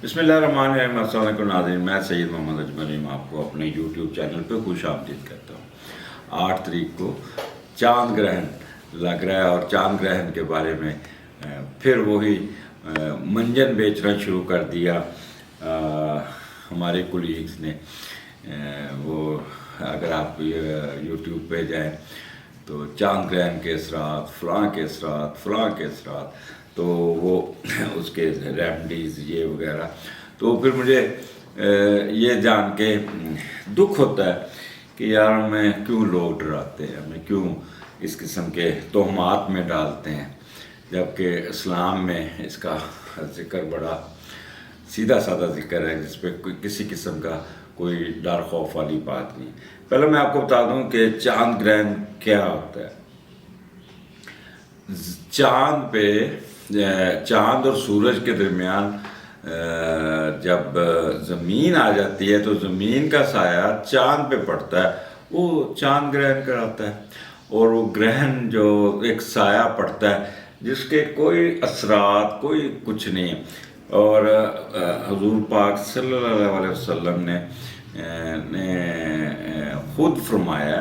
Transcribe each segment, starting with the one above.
बिस्मिल्लाहिर्रहमानिर्रहीम। अस्सलाम वालेकुम नाज़रीन, मैं सैयद मोहम्मद अजमल आपको अपने यूट्यूब चैनल पे खुश आमदीद करता हूँ। 8 तारीख को चांद ग्रहण लग रहा है और चांद ग्रहण के बारे में फिर वही मंजन बेचना शुरू कर दिया हमारे कुलीग्स ने। वो अगर आप यूट्यूब पे जाएं तो चांद ग्रहण के असरात, फ़लाँ के असरात, तो वो उसके रेमडीज़ ये वगैरह। तो फिर मुझे ये जान के दुख होता है कि यार हमें क्यों लोग डराते हैं, हमें क्यों इस किस्म के तोहमात में डालते हैं, जबकि इस्लाम में इसका ज़िक्र बड़ा सीधा साधा ज़िक्र है, जिस पर कोई किसी किस्म का कोई डर खौफ वाली बात नहीं। पहले मैं आपको बता दूं कि चांद ग्रहण क्या होता है। चांद पे चांद और सूरज के दरमियान जब ज़मीन आ जाती है तो ज़मीन का साया चांद पे पड़ता है, वो चांद ग्रहण कराता है। और वो ग्रहण जो एक साया पड़ता है जिसके कोई असरात कोई कुछ नहीं है। और हुजूर पाक सल्लल्लाहु अलैहि वसल्लम ने खुद फरमाया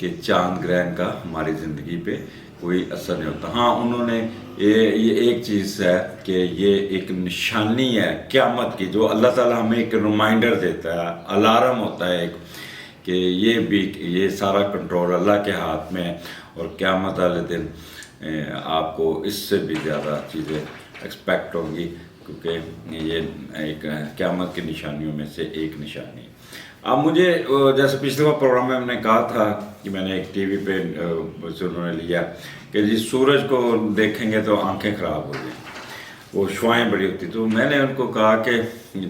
कि चांद ग्रहण का हमारी ज़िंदगी पे कोई असर नहीं होता। हाँ, उन्होंने ये एक चीज़ है कि ये एक निशानी है क़यामत की, जो अल्लाह ताला हमें एक रिमाइंडर देता है, अलार्म होता है एक, कि ये सारा कंट्रोल अल्लाह के हाथ में है। और क़यामत वाले दिन आपको इससे भी ज़्यादा चीज़ें एक्सपेक्ट होंगी, क्योंकि ये एक क़यामत की निशानियों में से एक निशानी है। अब मुझे जैसे पिछले बार प्रोग्राम में हमने कहा था कि मैंने एक टीवी पे से उन्होंने लिया कि जी सूरज को देखेंगे तो आंखें ख़राब हो जाएंगी, वो शुआएँ बड़ी होती। तो मैंने उनको कहा कि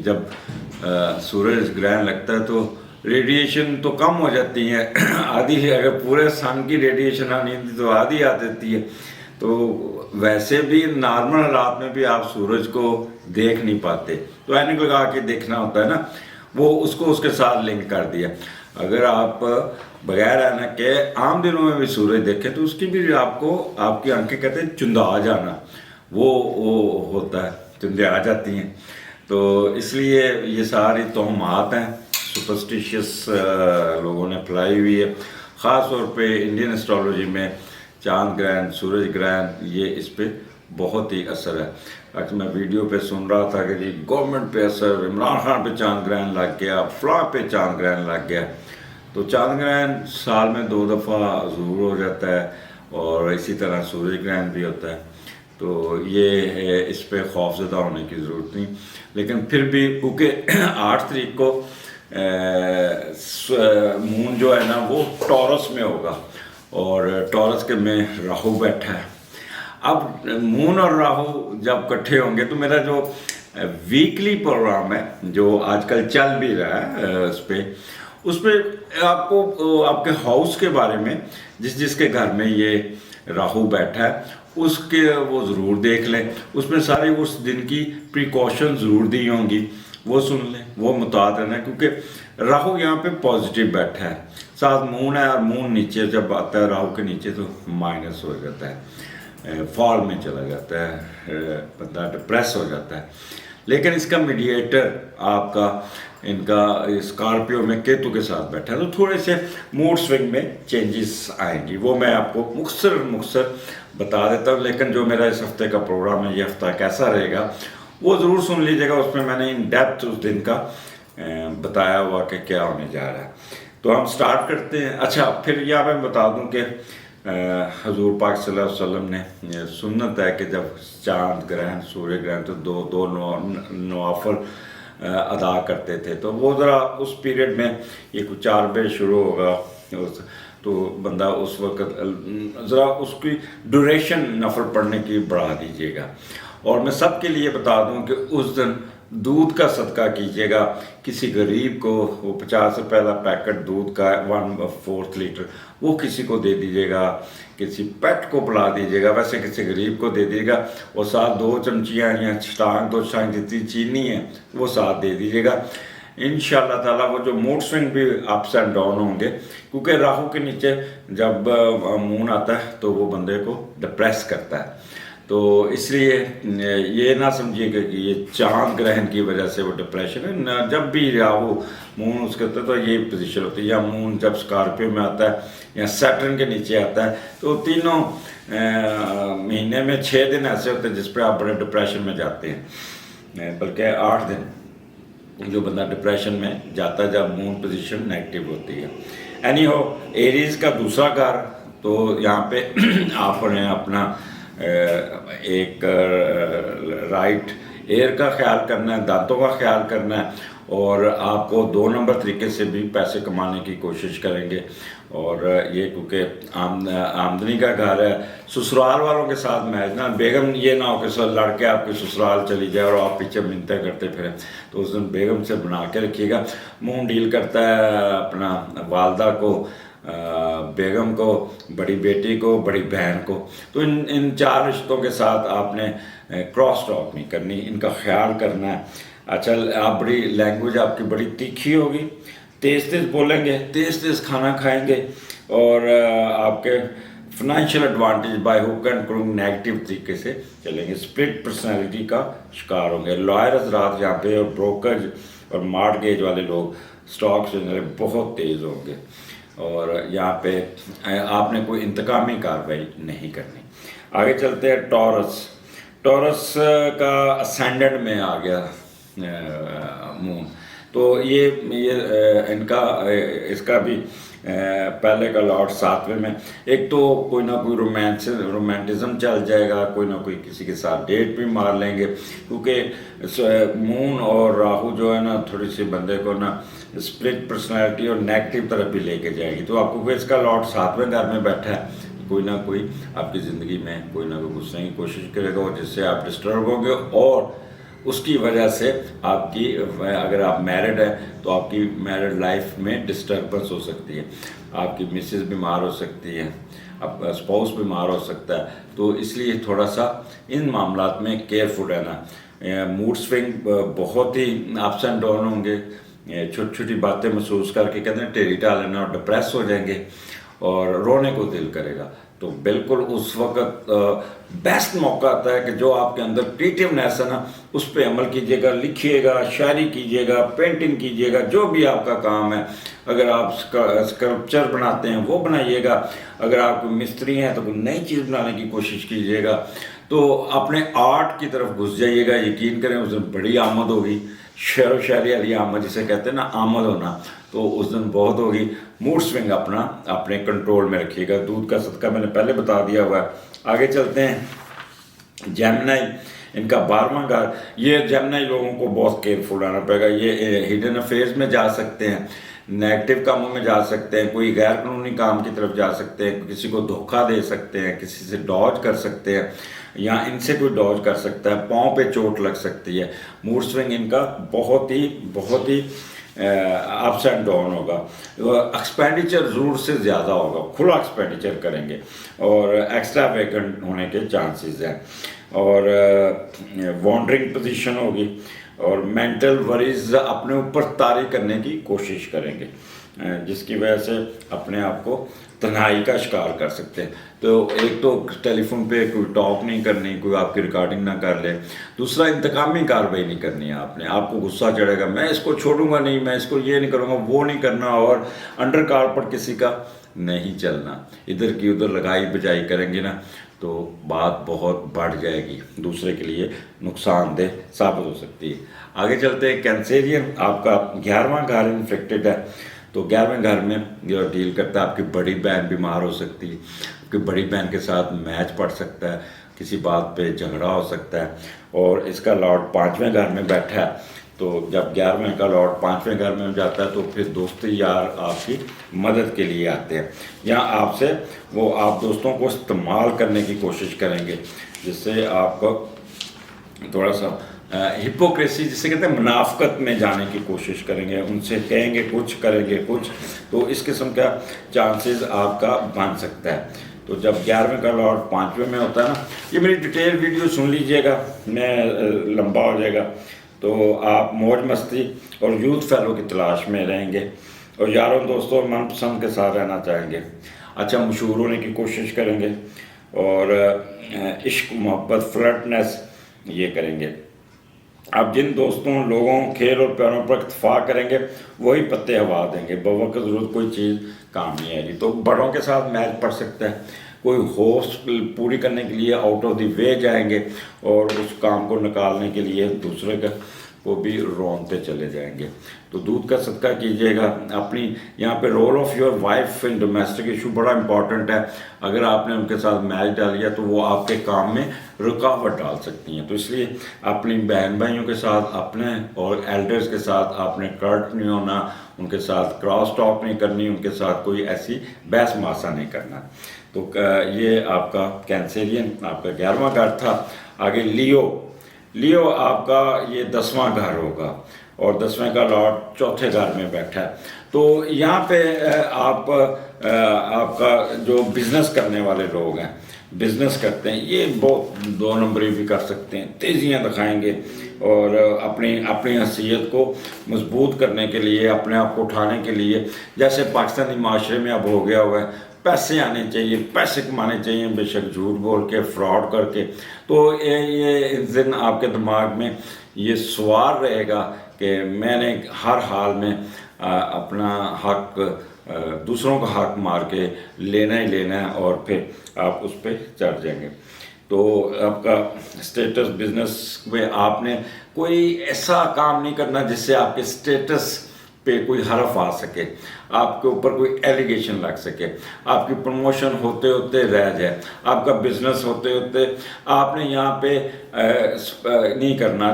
जब सूरज ग्रहण लगता है तो रेडिएशन तो कम हो जाती है आधी, अगर पूरे सन की रेडिएशन आनी थी तो आधी आ जाती है। तो वैसे भी नॉर्मल हालात में भी आप सूरज को देख नहीं पाते, तो मैंने को कहा कि देखना होता है ना, वो उसको उसके साथ लिंक कर दिया। अगर आप बगैर ऐनक के आम दिनों में भी सूरज देखें तो उसकी भी आपको, आपकी आंखें कहते हैं चुंदा जाना, वो होता है, चुंदे आ जाती हैं। तो इसलिए ये सारी तोहमात हैं, सुपरस्टिशियस लोगों ने फैलाई हुई है। ख़ास तौर पे इंडियन एस्ट्रोलॉजी में चांद ग्रहण, सूरज ग्रहण, ये इस पर बहुत ही असर है। अक्सर मैं वीडियो पे सुन रहा था कि जी गवर्नमेंट पे असर, इमरान खान पे चांद ग्रहण लग गया, फ़लाँ पे चांद ग्रहण लग गया। तो चांद ग्रहण साल में 2 दफ़ा ज़रूर हो जाता है और इसी तरह सूरज ग्रहण भी होता है। तो ये इस पर खौफज़दा होने की ज़रूरत नहीं, लेकिन फिर भी क्योंकि 8 तारीख को मून जो है ना वो टॉरस में होगा और टॉरस के में राहु बैठा है। अब मून और राहु जब इकट्ठे होंगे तो मेरा जो वीकली प्रोग्राम है जो आजकल चल भी रहा है उस पर आपको आपके हाउस के बारे में, जिसके घर में ये राहु बैठा है उसके वो ज़रूर देख लें। उसमें सारे उस दिन की प्रिकॉशन ज़रूर दी होंगी, वो सुन लें, वो मुताद रहना, क्योंकि राहु यहाँ पे पॉजिटिव बैठा है, साथ मून है और मून नीचे जब आता है राहु के नीचे तो माइनस हो जाता है, फॉल में चला जाता है, बंदा डिप्रेस हो जाता है। लेकिन इसका मीडिएटर आपका इनका स्कॉर्पियो में केतु के साथ बैठा है, तो थोड़े से मूड स्विंग में चेंजेस आएंगी, वो मैं आपको मुख्तसर बता देता हूँ। लेकिन जो मेरा इस हफ्ते का प्रोग्राम है, ये हफ्ता कैसा रहेगा वो ज़रूर सुन लीजिएगा। उसमें मैंने इन डेप्थ उस दिन का बताया हुआ कि क्या होने जा रहा है। तो हम स्टार्ट करते हैं। अच्छा, फिर यहाँ मैं बता दूं कि हुजूर पाक सल्लल्लाहु अलैहि वसल्लम ने सुन्नत है कि जब चांद ग्रहण, सूर्य ग्रहण, तो दो नवाफल अदा करते थे। तो वो ज़रा उस पीरियड में ये कुछ 4 बजे शुरू होगा, तो बंदा उस वक्त ज़रा उसकी ड्यूरेशन नफल पढ़ने की बढ़ा दीजिएगा। और मैं सबके लिए बता दूं कि उस दिन दूध का सदका कीजिएगा। किसी गरीब को वो 50 रुपये का पैकेट दूध का 1/4 लीटर वो किसी को दे दीजिएगा, किसी पेट को पिला दीजिएगा, वैसे किसी गरीब को दे दीजिएगा। और साथ 2 चमचियाँ या 2 छांग जितनी चीनी है वो साथ दे दीजिएगा। इंशाअल्लाह ताला वो जो मूड स्विंग भी अप्स एंड डाउन होंगे, क्योंकि राहु के नीचे जब मून आता है तो वो बंदे को डिप्रेस करता है। तो इसलिए ये ना समझिएगा कि ये चांद ग्रहण की वजह से वो डिप्रेशन है ना। जब भी राहु मून उसके होता है तो ये पोजीशन होती है, या मून जब स्कॉर्पियो में आता है या सैटर्न के नीचे आता है, तो तीनों महीने में 6 दिन ऐसे होते हैं जिस पर आप बड़े डिप्रेशन में जाते हैं, बल्कि 8 दिन जो बंदा डिप्रेशन में जाता है जब मून पोजीशन नेगेटिव होती है। एनी हो, एरीज का दूसरा घर, तो यहाँ पे आपने अपना एक राइट एयर का ख्याल करना है, दांतों का ख्याल करना है, और आपको 2 नंबर तरीके से भी पैसे कमाने की कोशिश करेंगे। और ये क्योंकि आमदनी का घर है, ससुराल वालों के साथ मैच ना, बेगम ये ना हो कि सर लड़के आपके ससुराल चली जाए और आप पीछे मिन्नतें करते फिरें, तो उस दिन बेगम से बना के रखिएगा। मुंह डील करता है अपना वालदा को, बेगम को, बड़ी बेटी को, बड़ी बहन को, तो इन 4 रिश्तों के साथ आपने क्रॉस टॉक नहीं करनी, इनका ख्याल करना है। अच्छा, आप बड़ी लैंग्वेज आपकी बड़ी तीखी होगी, तेज़ तेज़ बोलेंगे, तेज़ तेज़ खाना खाएंगे, और आपके financial advantage by hook and crook negative तरीके से चलेंगे। स्प्लिट पर्सनैलिटी का शिकार होंगे। लॉयर हजरात यहाँ पे और ब्रोकर और मार्टगेज वाले लोग, स्टॉक्स बहुत तेज़ होंगे, और यहाँ पे आपने कोई इंतकामी कार्रवाई नहीं करनी। आगे चलते हैं। टॉरस, टॉरस का असेंडेंट में आ गया मून, तो ये इनका इसका भी पहले का लॉर्ड 7वें में। एक तो कोई ना कोई रोमांटिज्म चल जाएगा, कोई ना कोई किसी के साथ डेट भी मार लेंगे, क्योंकि मून और राहु जो है ना थोड़ी सी बंदे को ना स्प्लिट पर्सनालिटी और नेगेटिव तरफ भी लेके जाएगी। तो आपको कोई इसका लॉर्ड 7वें घर में बैठा है, कोई ना कोई आपकी ज़िंदगी में कोई ना कोई घुसने की कोशिश करेगा, और जिससे आप डिस्टर्ब होंगे, और उसकी वजह से आपकी, अगर आप मैरिड हैं तो आपकी मैरिड लाइफ में डिस्टर्बेंस हो सकती है, आपकी मिसेस बीमार हो सकती है, आपका स्पाउस बीमार हो सकता है। तो इसलिए थोड़ा सा इन मामलात में केयरफुल रहना। मूड स्विंग बहुत ही अप्स एंड डाउन होंगे, छोटी छोटी बातें महसूस करके कहते हैं टेढ़ी टालना और डिप्रेस हो जाएंगे, और रोने को दिल करेगा। तो बिल्कुल उस वक्त बेस्ट मौका आता है कि जो आपके अंदर क्रिएटिवनेस है ना, उस पर अमल कीजिएगा, लिखिएगा, शायरी कीजिएगा, पेंटिंग कीजिएगा, जो भी आपका काम है। अगर आप स्कल्पचर बनाते हैं वो बनाइएगा, अगर आप मिस्त्री हैं तो कोई नई चीज़ बनाने की कोशिश कीजिएगा। तो अपने आर्ट की तरफ घुस जाइएगा, यकीन करें उस दिन बड़ी आमद होगी। शेर व शायरी वाली आमद जिसे कहते हैं ना, आमद होना, तो उस दिन बहुत होगी। मूड स्विंग अपना अपने कंट्रोल में रखिएगा। दूध का सदका मैंने पहले बता दिया हुआ है। आगे चलते हैं। जेमिनी, इनका 12वां घर। ये जेमिनी लोगों को बहुत केयरफुल रहना पड़ेगा। ये हिडन अफेयर्स में जा सकते हैं, नेगेटिव कामों में जा सकते हैं, कोई गैर कानूनी काम की तरफ जा सकते हैं, किसी को धोखा दे सकते हैं, किसी से डॉज कर सकते हैं, या इनसे कोई डॉज कर सकता है, पाँव पे चोट लग सकती है। मूड स्विंग इनका बहुत ही अप्स एंड डाउन होगा। एक्सपेंडिचर ज़रूर से ज़्यादा होगा, खुला एक्सपेंडिचर करेंगे, और एक्स्ट्रा वेकेंट होने के चांसेस हैं, और वॉन्डरिंग पोजीशन होगी, और मेंटल वरीज अपने ऊपर तारी करने की कोशिश करेंगे, जिसकी वजह से अपने आप को तन्हाई का शिकार कर सकते हैं। तो एक तो टेलीफोन पे कोई टॉक नहीं करनी, कोई आपकी रिकॉर्डिंग ना कर ले। दूसरा, इंतकामी कार्रवाई नहीं करनी है आपने। आपको गुस्सा चढ़ेगा, मैं इसको छोड़ूंगा नहीं, मैं इसको ये नहीं करूँगा, वो नहीं करना, और अंडर कारपेट किसी का नहीं चलना। इधर की उधर लगाई बजाई करेंगे ना तो बात बहुत बढ़ जाएगी, दूसरे के लिए नुकसानदेह साबित हो सकती है। आगे चलते हैं। कैंसेरियन, आपका 11वां घर इन्फेक्टेड है, तो 11वें घर में जो डील करता है, आपकी बड़ी बहन बीमार हो सकती है, आपकी बड़ी बहन के साथ मैच पड़ सकता है, किसी बात पे झगड़ा हो सकता है, और इसका लॉर्ड 5वें घर में बैठा है। तो जब 11वें का लॉर्ड 5वें घर में जाता है तो फिर दोस्ती यार आपकी मदद के लिए आते हैं, या आपसे वो आप दोस्तों को इस्तेमाल करने की कोशिश करेंगे, जिससे आपको थोड़ा सा हिपोक्रेसी जिसे कहते हैं मुनाफकत में जाने की कोशिश करेंगे, उनसे कहेंगे कुछ करेंगे कुछ, तो इस किस्म का चांसेस आपका बन सकता है। तो जब 11वें का लॉर्ड 5वें में होता है ना, ये मेरी डिटेल वीडियो सुन लीजिएगा, मैं लंबा हो जाएगा, तो आप मौज मस्ती और यूथ फेलो की तलाश में रहेंगे, और यारों दोस्तों मनपसंद के साथ रहना चाहेंगे, अच्छा मशहूर होने की कोशिश करेंगे, और इश्क मोहब्बत फ्लर्टनेस ये करेंगे। आप जिन दोस्तों लोगों खेल और प्यारों पर इत्तेफाक करेंगे वही पत्ते हवा देंगे, बवक्त ज़रूरत कोई चीज़ काम नहीं आएगी। तो बड़ों के साथ मैच पड़ सकता है, कोई होश पूरी करने के लिए आउट ऑफ द वे जाएंगे और उस काम को निकालने के लिए दूसरे का वो भी रोनते चले जाएंगे। तो दूध का सदका कीजिएगा। अपनी यहाँ पे role of your wife in domestic issue बड़ा इंपॉर्टेंट है। अगर आपने उनके साथ मैच डाल लिया तो वो आपके काम में रुकावट डाल सकती हैं। तो इसलिए अपनी बहन भाइयों के साथ, अपने और एल्डर्स के साथ आपने कर्ट नहीं होना, उनके साथ क्रॉस टॉक नहीं करनी, उनके साथ कोई ऐसी बहस मासा नहीं करना। तो ये आपका कैंसेरियन आपका 11वां घर था। आगे लियो आपका ये 10वां घर होगा और 10वें का लॉर्ड चौथे घर में बैठा है। तो यहाँ पे आपका जो बिजनेस करने वाले लोग हैं, बिजनेस करते हैं, ये बहुत 2 नंबरी भी कर सकते हैं, तेज़ियाँ दिखाएंगे और अपनी हैसियत को मजबूत करने के लिए, अपने आप को उठाने के लिए, जैसे पाकिस्तानी माशरे में अब हो गया हुआ है, पैसे आने चाहिए, पैसे कमाने चाहिए, बेशक झूठ बोल के, फ्रॉड करके। तो ये इस दिन आपके दिमाग में ये सवार रहेगा कि मैंने हर हाल में अपना हक, दूसरों का हक मार के लेना ही लेना है और फिर आप उस पर चढ़ जाएंगे। तो आपका स्टेटस बिजनेस में आपने कोई ऐसा काम नहीं करना जिससे आपके स्टेटस पे कोई हरफ आ सके, आपके ऊपर कोई एलिगेशन लग सके, आपकी प्रमोशन होते होते रह जाए, आपका बिजनेस होते होते आपने यहाँ पे नहीं करना,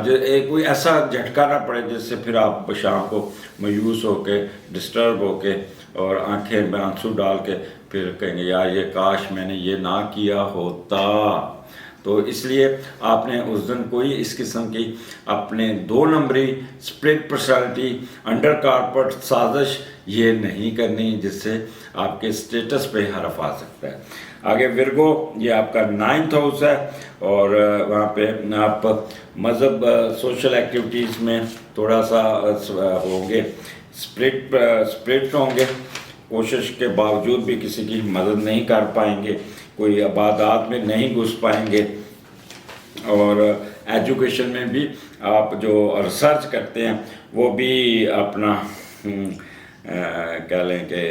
कोई ऐसा झटका ना पड़े जिससे फिर आप शाम को मायूस होके, डिस्टर्ब होके और आंखें में आंसू डाल के फिर कहेंगे यार ये काश मैंने ये ना किया होता। तो इसलिए आपने उस दिन कोई इस किस्म की अपने 2 नंबरी स्प्लिट पर्सनालिटी, अंडर कारपेट साजिश ये नहीं करनी जिससे आपके स्टेटस पे हरफ आ सकता है। आगे विर्गो, ये आपका 9th हाउस है और वहाँ पे आप मज़हब, सोशल एक्टिविटीज़ में थोड़ा सा होंगे, स्प्लिट होंगे, कोशिश के बावजूद भी किसी की मदद नहीं कर पाएंगे, कोई इबादत में नहीं घुस पाएंगे और एजुकेशन में भी आप जो रिसर्च करते हैं वो भी अपना कह लें कि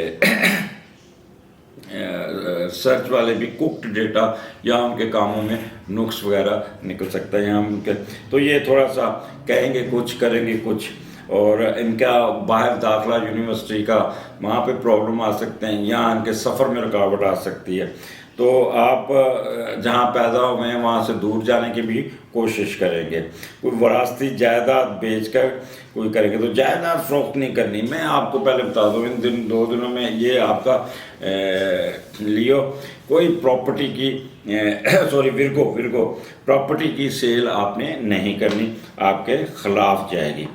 सर्च वाले भी कुक्ड डेटा या उनके कामों में नुक्स वगैरह निकल सकता है यहाँ उनके। तो ये थोड़ा सा कहेंगे कुछ, करेंगे कुछ, और इनका बाहर दाखिला यूनिवर्सिटी का वहाँ पे प्रॉब्लम आ सकते हैं, यहाँ इनके सफ़र में रुकावट आ सकती है। तो आप जहाँ पैदा हुए हैं वहाँ से दूर जाने की भी कोशिश करेंगे। कोई वरासती जायदाद बेचकर कोई करेंगे, तो जायदाद फ़रोख्त नहीं करनी। मैं आपको पहले बता दूँ, इन 2 दिनों में ये आपका लियो कोई प्रॉपर्टी की विर्गो प्रॉपर्टी की सेल आपने नहीं करनी, आपके ख़िलाफ़ जाएगी।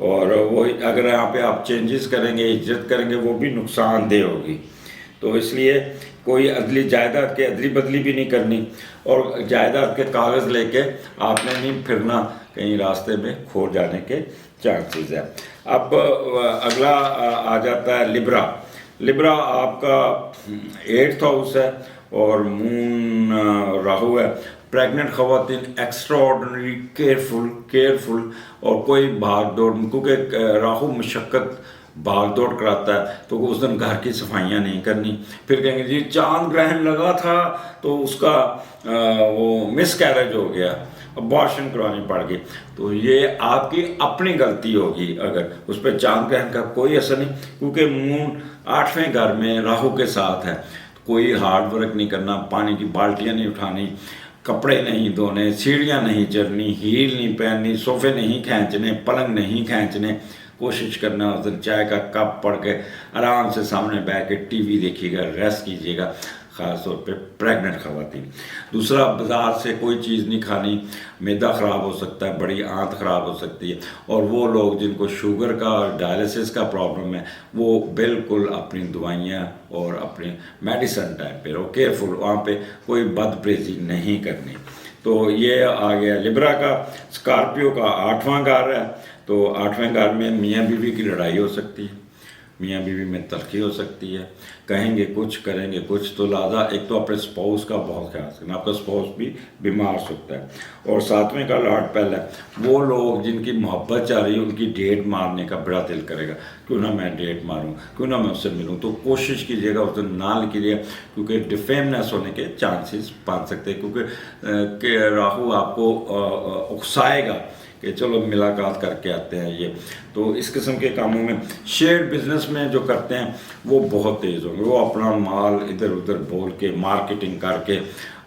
और वो अगर यहाँ पे आप चेंजेस करेंगे, इज्जत करेंगे, वो भी नुकसानदेह होगी। तो इसलिए कोई अदली जायदाद के अदली बदली भी नहीं करनी और जायदाद के कागज़ लेके आपने नहीं फिरना, कहीं रास्ते में खो जाने के चांसेस है। अब अगला आ जाता है लिब्रा आपका 8th हाउस है और मून राहु है। प्रेग्नेंट ख़वातीन एक्स्ट्रा ऑर्डनरी केयरफुल और कोई भाग दौड़, क्योंकि राहु मशक्क़त भाग दौड़ कराता है, तो उस दिन घर की सफाइयाँ नहीं करनी। फिर कहेंगे जी चांद ग्रहण लगा था तो उसका वो मिसकैरेज हो गया, अबॉर्शन करवानी पड़ गई। तो ये आपकी अपनी गलती होगी, अगर उस पर चांद ग्रहण का कोई असर नहीं, क्योंकि मून 8वें घर में राहु के साथ है। कोई हार्ड वर्क नहीं करना, पानी की बाल्टियाँ नहीं उठानी, कपड़े नहीं धोने, सीढ़ियाँ नहीं चढ़नी, हील नहीं पहननी, सोफे नहीं खींचने, पलंग नहीं खींचने। कोशिश करना उस दिन चाय का कप पढ़ के आराम से सामने बैठ के टीवी देखिएगा, रेस्ट कीजिएगा, ख़ास तौर पे प्रेग्नेंट ख़वातीन। दूसरा, बाज़ार से कोई चीज़ नहीं खानी, मैदा ख़राब हो सकता है, बड़ी आंत ख़राब हो सकती है। और वो लोग जिनको शुगर का और डायलिसिस का प्रॉब्लम है वो बिल्कुल अपनी दवाइयाँ और अपनी मेडिसिन टाइम पे रहो, केयरफुल, वहाँ पे कोई बदपरहेज़ी नहीं करनी। तो ये आ गया लिब्रा का। स्कॉर्पियो का 8वां घर है, तो 8वें घर में मियाँ बीवी की लड़ाई हो सकती है, मियाँ बीवी में तलखी हो सकती है, कहेंगे कुछ करेंगे कुछ। तो लिहाजा एक तो अपने स्पाउस का बहुत ख्याल रखना, आपका स्पाउस भी बीमार हो सकता है। और 7वें का लॉर्ड पहला, वो लोग जिनकी मोहब्बत चाह रही है उनकी डेट मारने का बड़ा दिल करेगा, क्यों ना मैं डेट मारूं, क्यों ना मैं उससे मिलूं। तो कोशिश कीजिएगा उस दिन ना कीजिए, क्योंकि डिफेमनेस होने के चांसेस बन सकते हैं, क्योंकि राहु आपको उकसाएगा कि चलो मुलाकात करके आते हैं। ये तो इस किस्म के कामों में, शेयर बिजनेस में जो करते हैं वो बहुत तेज़ होंगे, वो अपना माल इधर उधर बोल के मार्केटिंग करके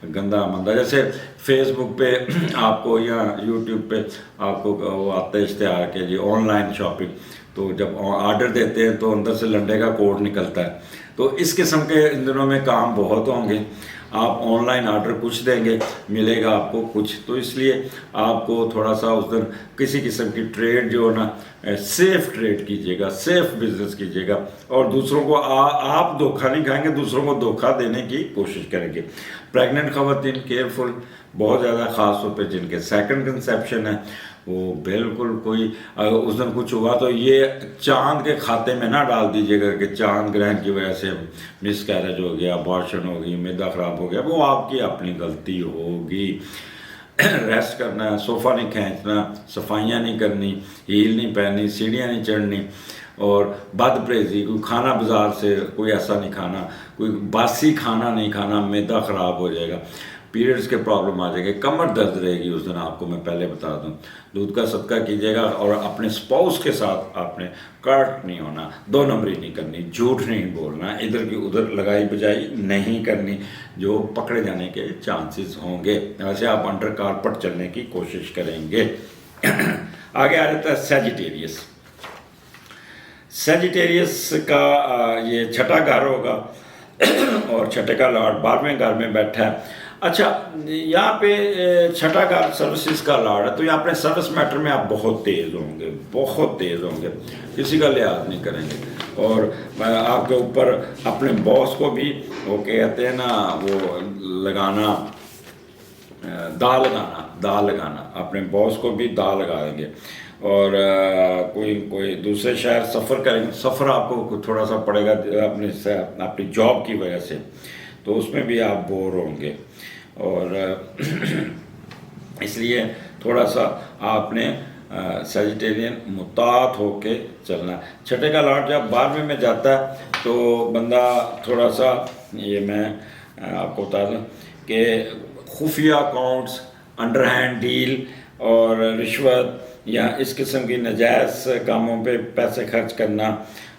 गंदा मंदा, जैसे फेसबुक पे आपको या यूट्यूब पे आपको वो आता है इश्तेहार के जी ऑनलाइन शॉपिंग, तो जब ऑर्डर देते हैं तो अंदर से लंडे का कोड निकलता है। तो इस किस्म के इन दिनों में काम बहुत होंगे। आप ऑनलाइन ऑर्डर कुछ देंगे, मिलेगा आपको कुछ। तो इसलिए आपको थोड़ा सा उस दिन किसी किस्म की ट्रेड जो है ना, सेफ ट्रेड कीजिएगा, सेफ बिजनेस कीजिएगा, और दूसरों को आप धोखा नहीं खाएंगे, दूसरों को धोखा देने की कोशिश करेंगे। प्रेग्नेंट खवातीन केयरफुल बहुत ज़्यादा, ख़ास तौर पे जिनके सेकंड कंसेप्शन है वो बिल्कुल, कोई उस दिन कुछ हुआ तो ये चांद के खाते में ना डाल दीजिएगा कि चांद ग्रहण की वजह से मिस कैरेज हो गया, अबॉर्शन हो गई, मैदा ख़राब हो गया। वो आपकी अपनी गलती होगी। रेस्ट करना है, सोफ़ा नहीं खींचना, सफाइयाँ नहीं करनी, हील नहीं पहननी, सीढ़ियाँ नहीं चढ़नी, और बदपरहेज़ी, कोई खाना बाज़ार से कोई ऐसा नहीं खाना, कोई बासी खाना नहीं खाना, मैदा ख़राब हो जाएगा, पीरियड्स के प्रॉब्लम आ जाएगी, कमर दर्द रहेगी उस दिन आपको, मैं पहले बता दूं। दूध का सदका कीजिएगा, और अपने स्पाउस के साथ आपने कर्ट नहीं होना, 2 नंबरी नहीं करनी, झूठ नहीं बोलना, इधर की उधर लगाई बजाई नहीं करनी, जो पकड़े जाने के चांसेस होंगे। वैसे आप अंडर कारपेट चलने की कोशिश करेंगे। आगे आ जाता है सैजिटेरियस। सैजिटेरियस का ये छठा घर होगा, और छठे का लॉर्ड 12वें घर में बैठा है। अच्छा, यहाँ पे छठा घर सर्विसेज का लॉर्ड है, तो यहाँ अपने सर्विस मैटर में आप बहुत तेज़ होंगे, बहुत तेज़ होंगे, किसी का लिहाज नहीं करेंगे। और आपके ऊपर अपने बॉस को भी वो कहते हैं ना, वो लगाना, दाल लगाना, अपने बॉस को भी दाल लगा देंगे। और कोई दूसरे शहर सफ़र करेंगे, सफ़र आपको थोड़ा सा पड़ेगा अपनी जॉब की वजह से, तो उसमें भी आप बोर होंगे। और इसलिए थोड़ा सा आपने सैजिटेरियन मुतात होके चलना। छठे का लॉर्ड जब 12वें में जाता है तो बंदा थोड़ा सा, ये मैं आपको बता दूँ कि खुफिया अकाउंट्स, अंडरहैंड डील और रिश्वत या इस किस्म की नाजायज़ कामों पे पैसे खर्च करना,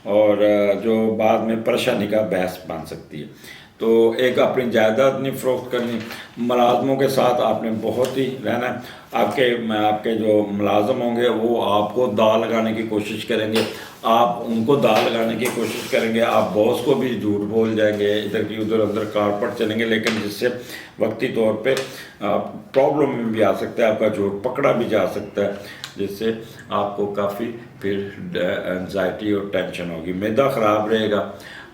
और जो बाद में परेशानी का बहस बन सकती है। तो एक अपनी जायदाद नहीं फ़रोख्त करनी। मुलाजमों के साथ आपने बहुत ही रहना है। आपके जो मुलाजम होंगे वो आपको दाल लगाने की कोशिश करेंगे, आप उनको दाल लगाने की कोशिश करेंगे, आप बॉस को भी झूठ बोल जाएंगे, इधर की उधर अंदर कारपट चलेंगे, लेकिन जिससे वक्ती तौर पे प्रॉब्लम में भी आ सकता है, आपका झूठ पकड़ा भी जा सकता है, जिससे आपको काफ़ी फिर एंजाइटी और टेंशन होगी। मैदा ख़राब रहेगा,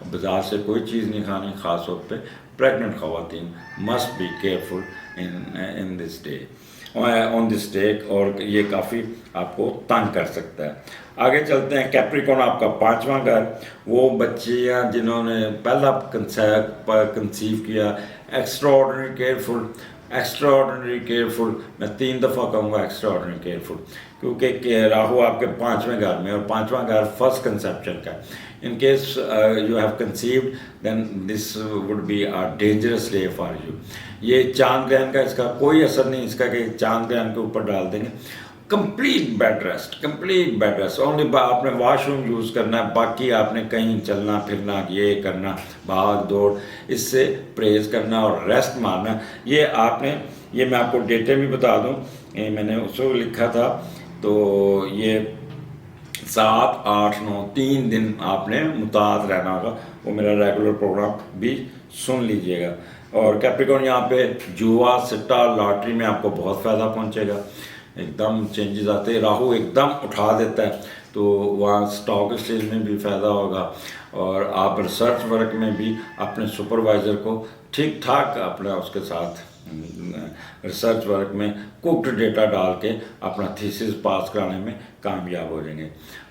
बाज़ार से कोई चीज़ नहीं खानी, ख़ास तौर पे प्रेग्नेंट ख़वातीन must be careful in this day on this day, और ये काफ़ी आपको तंग कर सकता है। आगे चलते हैं, कैप्रिकॉर्न आपका 5वां घर, वो बच्चियाँ जिन्होंने पहला कंसीव किया, एक्स्ट्राऑर्डिनरी केयरफुल, मैं 3 दफ़ा कहूँगा एक्स्ट्राऑर्डिनरी केयरफुल, क्योंकि राहु आपके 5वें घर में, और 5वां घर फर्स्ट कंसेप्शन का। In case you have conceived then this would be a dangerous day for you. ये चांद ग्रहण का इसका कोई असर नहीं, इसका कि चांद ग्रहण के ऊपर डाल देंगे। कंप्लीट बेड रेस्ट, ओनली आपने वॉशरूम यूज़ करना है, बाकी आपने कहीं चलना फिरना, ये करना, भाग दौड़, इससे परहेज़ करना और रेस्ट मारना। ये मैं आपको डेटे भी बता दूं, ये मैंने उसको लिखा था, तो ये 7, 8, 9 3 दिन आपने मुतात रहना होगा। वो मेरा रेगुलर प्रोग्राम भी सुन लीजिएगा। और कैप्रिकॉर्न यहाँ पे जुआ, सिट्टा, लॉटरी में आपको बहुत फ़ायदा पहुँचेगा, एकदम चेंजेस आते हैं, राहु एकदम उठा देता है, तो वहाँ स्टॉक एक्सचेंज में भी फ़ायदा होगा। और आप रिसर्च वर्क में भी अपने सुपरवाइज़र को ठीक ठाक अपना उसके साथ रिसर्च वर्क में कुक्ड डेटा डाल के अपना थीसिस पास कराने में कामयाब हो जाएंगे।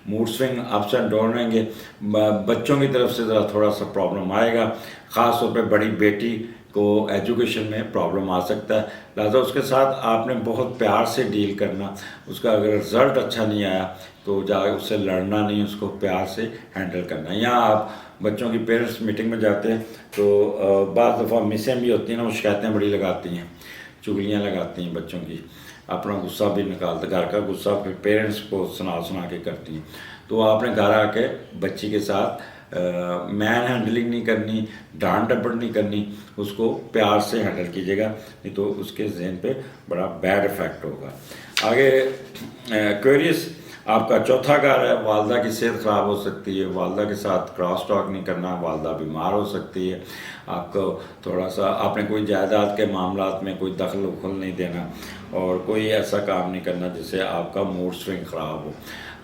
Mood swing ups and down रहेंगे। बच्चों की तरफ से ज़रा थोड़ा सा प्रॉब्लम आएगा, ख़ास तौर पे बड़ी बेटी को एजुकेशन में प्रॉब्लम आ सकता है, लिहाजा उसके साथ आपने बहुत प्यार से डील करना। उसका अगर रिज़ल्ट अच्छा नहीं आया तो जाकर उससे लड़ना नहीं, उसको प्यार से हैंडल करना। यहाँ आप बच्चों की पेरेंट्स मीटिंग में जाते हैं तो बाज़ दफ़ा मिसें भी होती हैं ना, वो शिकायतें बड़ी लगाती हैं, चुगलियाँ लगाती हैं बच्चों की, अपना गुस्सा भी निकालते, घर का गुस्सा फिर पेरेंट्स को सुना सुना के करती हैं। तो आपने घर आके बच्ची के साथ मैन हैंडलिंग नहीं करनी, डांट डपट नहीं करनी, उसको प्यार से हैंडल कीजिएगा, नहीं तो उसके जहन पे बड़ा बैड इफ़ेक्ट होगा। आगे एक्वेरियस आपका चौथा घर है, वालदा की सेहत ख़राब हो सकती है, वालदा के साथ क्रॉस टॉक नहीं करना, वालदा बीमार हो सकती है। आपको थोड़ा सा आपने कोई जायदाद के मामलात में कोई दखल उखल नहीं देना और कोई ऐसा काम नहीं करना जिससे आपका मूड स्विंग ख़राब हो।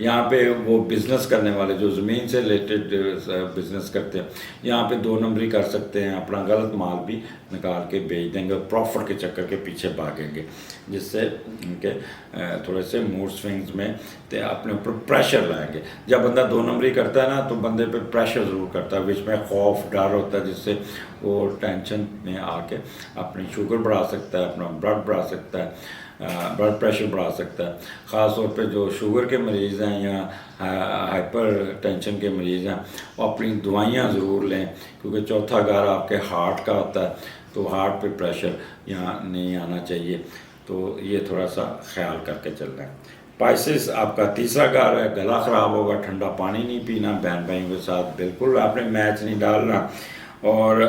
यहाँ पे वो बिज़नेस करने वाले जो ज़मीन से रिलेटेड बिज़नेस करते हैं, यहाँ पे 2 नंबरी कर सकते हैं, अपना गलत माल भी निकाल के बेच देंगे, प्रॉफिट के चक्कर के पीछे भागेंगे, जिससे उनके थोड़े से मूड स्विंग्स में अपने ऊपर प्रेशर लाएंगे। जब बंदा 2 नंबरी करता है ना तो बंदे पे प्रेशर ज़रूर करता है, बीच में खौफ डर होता है, जिससे वो टेंशन में आके अपनी शुगर बढ़ा सकता है, अपना ब्लड बढ़ा सकता है, ब्लड प्रेशर बढ़ा सकता है। ख़ास तौर पे जो शुगर के मरीज़ हैं या हाइपर टेंशन के मरीज़ हैं, वो अपनी दवाइयाँ ज़रूर लें, क्योंकि चौथा घर आपके हार्ट का होता है, तो हार्ट पे प्रेशर यहाँ नहीं आना चाहिए, तो ये थोड़ा सा ख्याल करके चलना है। स्पाइसेस आपका तीसरा घर है, गला ख़राब होगा, ठंडा पानी नहीं पीना, बहन भाइयों के साथ बिल्कुल आपने मैच नहीं डालना, और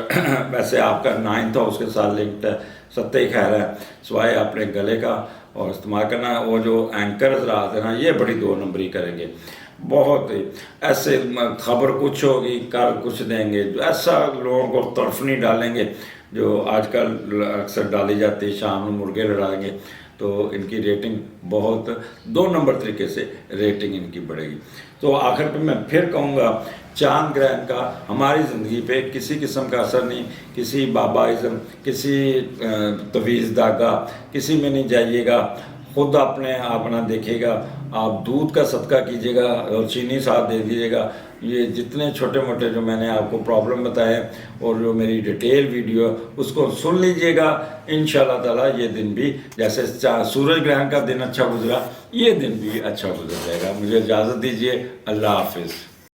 वैसे आपका 9th हाउस के साथ लिंक्ड है, सत्ते खैर है, सिवाय अपने गले का और इस्तेमाल करना। वो जो एंकर रात है ना, ये बड़ी 2 नंबरी करेंगे, बहुत ऐसे खबर कुछ होगी कर कुछ देंगे, ऐसा लोगों को तरफ नहीं डालेंगे जो आजकल अक्सर डाली जाती है, शाम में मुर्गे लड़ाएंगे, तो इनकी रेटिंग बहुत 2 नंबर तरीके से रेटिंग इनकी बढ़ेगी। तो आखिर पे मैं फिर कहूँगा, चांद ग्रहण का हमारी ज़िंदगी पे किसी किस्म का असर नहीं, किसी बाबाइज़म, किसी तवीज़ धागा, किसी में नहीं जाइएगा, खुद अपने अपना देखिएगा, आप दूध का सदका कीजिएगा और चीनी साथ दे दीजिएगा। ये जितने छोटे मोटे जो मैंने आपको प्रॉब्लम बताए और जो मेरी डिटेल वीडियो उसको सुन लीजिएगा, इंशाल्लाह ताला ये दिन भी जैसे सूरज ग्रहण का दिन अच्छा गुजरा, ये दिन भी अच्छा गुजर जाएगा। मुझे इजाज़त दीजिए, अल्लाह हाफिज़।